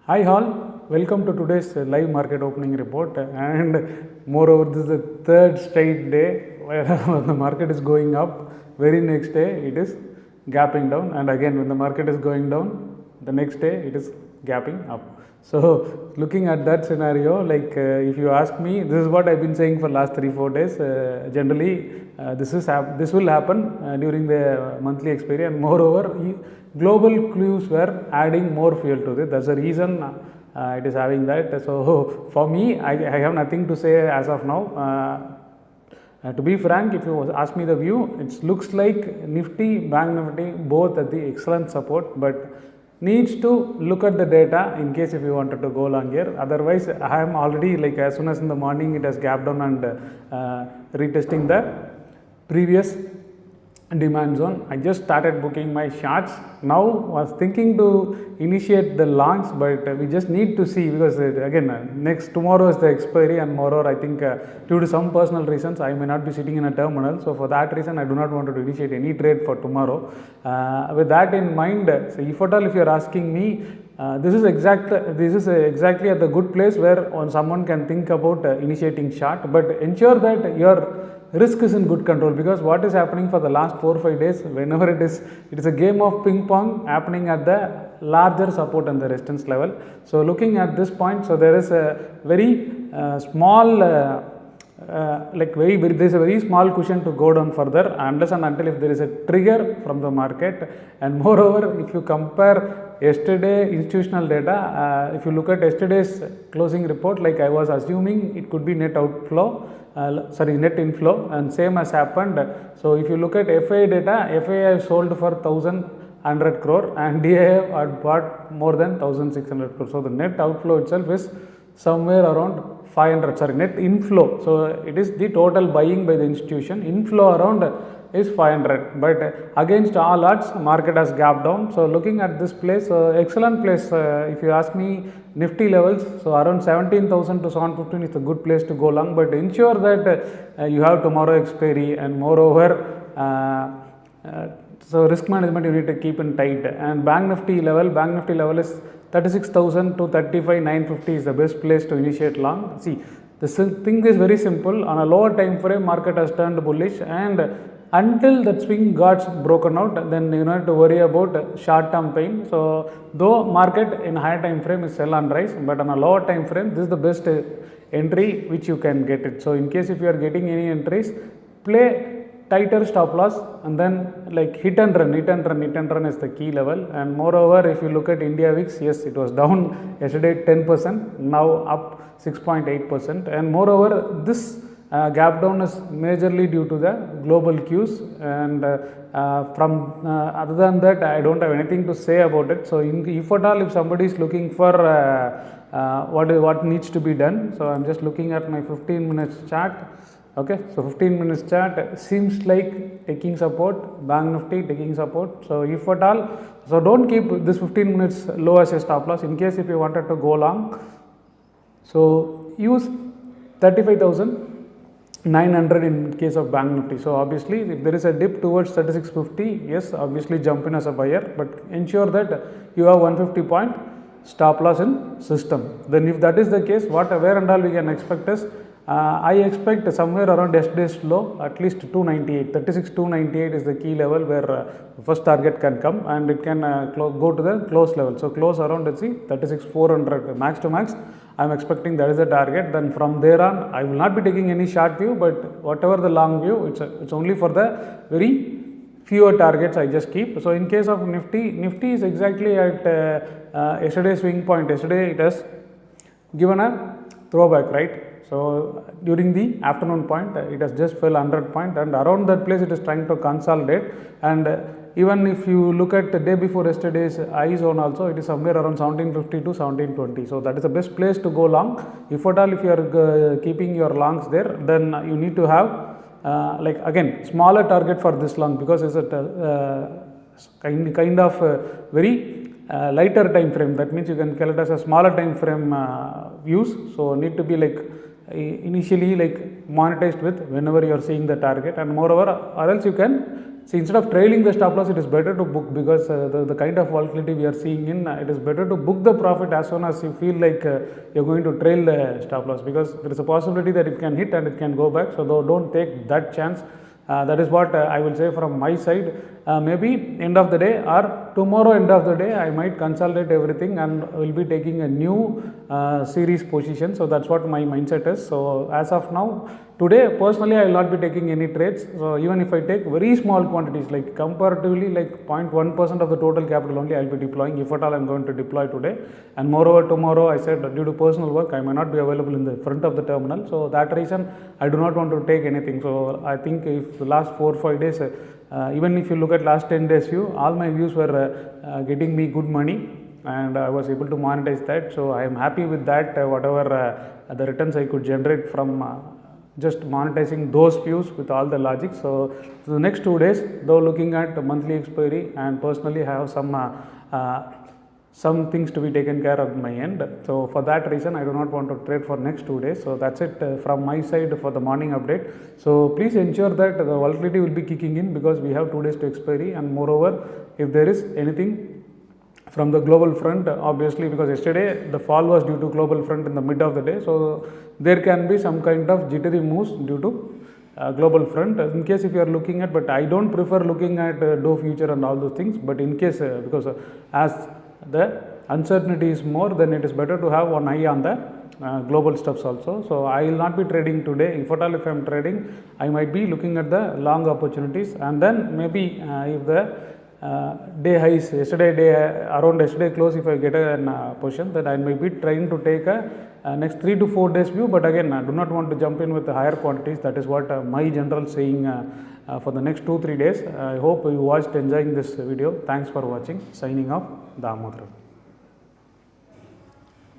Hi all, welcome to today's live market opening report, and moreover this is the third straight day where the market is going up. Very next day it is gapping down, and again when the market is going down, the next day it is gapping up. So looking at that scenario, if you ask me, this is what I've been saying for last 3-4 days. Generally this will happen during the monthly expiry, and moreover global clues were adding more fuel to it. That's the reason it is having that. So for me, I have nothing to say as of now. To be frank, if you ask me the view, it looks like Nifty, Bank Nifty both at the excellent support, but needs to look at the data in case if you wanted to go long here. Otherwise, I am already as soon as in the morning it has gapped down and retesting the previous demand zone. I just started booking my charts. Now was thinking to initiate the longs, but we just need to see, because again tomorrow is the expiry, and moreover I think due to some personal reasons I may not be sitting in a terminal. So for that reason I do not want to initiate any trade for tomorrow. With that in mind, so if at all if you are asking me, this is exactly at the good place where someone can think about initiating chart, but ensure that your risk is in good control, because what is happening for the last 4-5 days, whenever it is a game of ping pong happening at the larger support and the resistance level. So looking at this point, so there is a very small there is a very small cushion to go down further, unless and until if there is a trigger from the market. And moreover, if you compare yesterday institutional data, if you look at yesterday's closing report, like I was assuming it could be net outflow, net inflow, and same has happened. So if you look at FI data, FI have sold for 1,100 crore and DIF had bought more than 1,600 crore. So the net outflow itself is somewhere around 500, net inflow. So it is the total buying by the institution. Inflow around is 500, but against all odds market has gapped down. So looking at this place, excellent place. If you ask me, Nifty levels, so around 17,000 to 715 is a good place to go long, but ensure that you have tomorrow expiry, and moreover so risk management you need to keep in tight. And Bank Nifty level is 36,000 to 35,950 is the best place to initiate long. See, this thing is very simple. On a lower time frame, market has turned bullish, and until that swing got broken out, then you don't have to worry about short term pain. So though market in higher time frame is sell and rise, but on a lower time frame, this is the best entry which you can get it. So in case if you are getting any entries, play tighter stop loss, and then hit and run is the key level. And moreover, if you look at India VIX, yes, it was down yesterday 10%, now up 6.8%, and moreover this gap down is majorly due to the global cues, and other than that I don't have anything to say about it. So if at all if somebody is looking for what needs to be done, so I'm just looking at my 15 minutes chart. Okay, so 15 minutes chart seems like taking support, Bank Nifty taking support. So if at all, so don't keep this 15 minutes low as a stop loss. In case if you wanted to go long, so use 35,900 in case of Bank Nifty. So obviously if there is a dip towards 3650, yes, obviously jump in as a buyer, but ensure that you have 150 point stop loss in system. Then if that is the case, where and all we can expect is, I expect somewhere around yesterday's low, at least 298, 36,298 is the key level where first target can come, and it can go to the close level. So close around, let's see, 36,400 max to max. I am expecting that is the target. Then from there on, I will not be taking any short view, but whatever the long view, it's only for the very fewer targets I just keep. So in case of Nifty is exactly at yesterday's swing point. Yesterday it has given a throwback, right? So during the afternoon point, it has just fell 100 point, and around that place it is trying to consolidate. And even if you look at the day before yesterday's high zone also, it is somewhere around 1750 to 1720. So that is the best place to go long. If at all if you are keeping your longs there, then you need to have again smaller target for this long, because it's a kind of very lighter time frame. That means you can call it as a smaller time frame views. So need to be initially monetized with whenever you are seeing the target, and moreover, or else you can see, instead of trailing the stop loss, it is better to book, because the kind of volatility we are seeing in, it is better to book the profit as soon as you feel like you're going to trail the stop loss, because there is a possibility that it can hit and it can go back. So don't take that chance. That is what I will say from my side. Maybe end of the day or tomorrow end of the day, I might consolidate everything and will be taking a new series position. So that's what my mindset is. So as of now, today personally I will not be taking any trades. So even if I take very small quantities, like comparatively like 0.1% of the total capital only, I will be deploying, if at all I am going to deploy today. And moreover, tomorrow I said due to personal work I may not be available in the front of the terminal. So that reason I do not want to take anything. So I think if the last 4 or 5 days, even if you look at last 10 days view, all my views were getting me good money, and I was able to monetize that. So I am happy with that, whatever the returns I could generate from just monetizing those views with all the logic. So the next 2 days, though looking at monthly expiry, and personally have some things to be taken care of at my end. So for that reason, I do not want to trade for next 2 days. So that's it from my side for the morning update. So please ensure that the volatility will be kicking in, because we have 2 days to expiry, and moreover, if there is anything from the global front, obviously, because yesterday the fall was due to global front in the mid of the day. So there can be some kind of jittery moves due to global front, in case if you are looking at, but I don't prefer looking at Dow future and all those things. But in case because as the uncertainty is more, then it is better to have one eye on the global stuffs also. So I will not be trading today. If at all if I am trading, I might be looking at the long opportunities, and then maybe if the day highs around yesterday close, if I get a position, that I may be trying to take a next 3 to 4 days view. But again, I do not want to jump in with the higher quantities. That is what my general saying for the next 2-3 days. I hope you watched, enjoying this video. Thanks for watching. Signing off, Damodharan.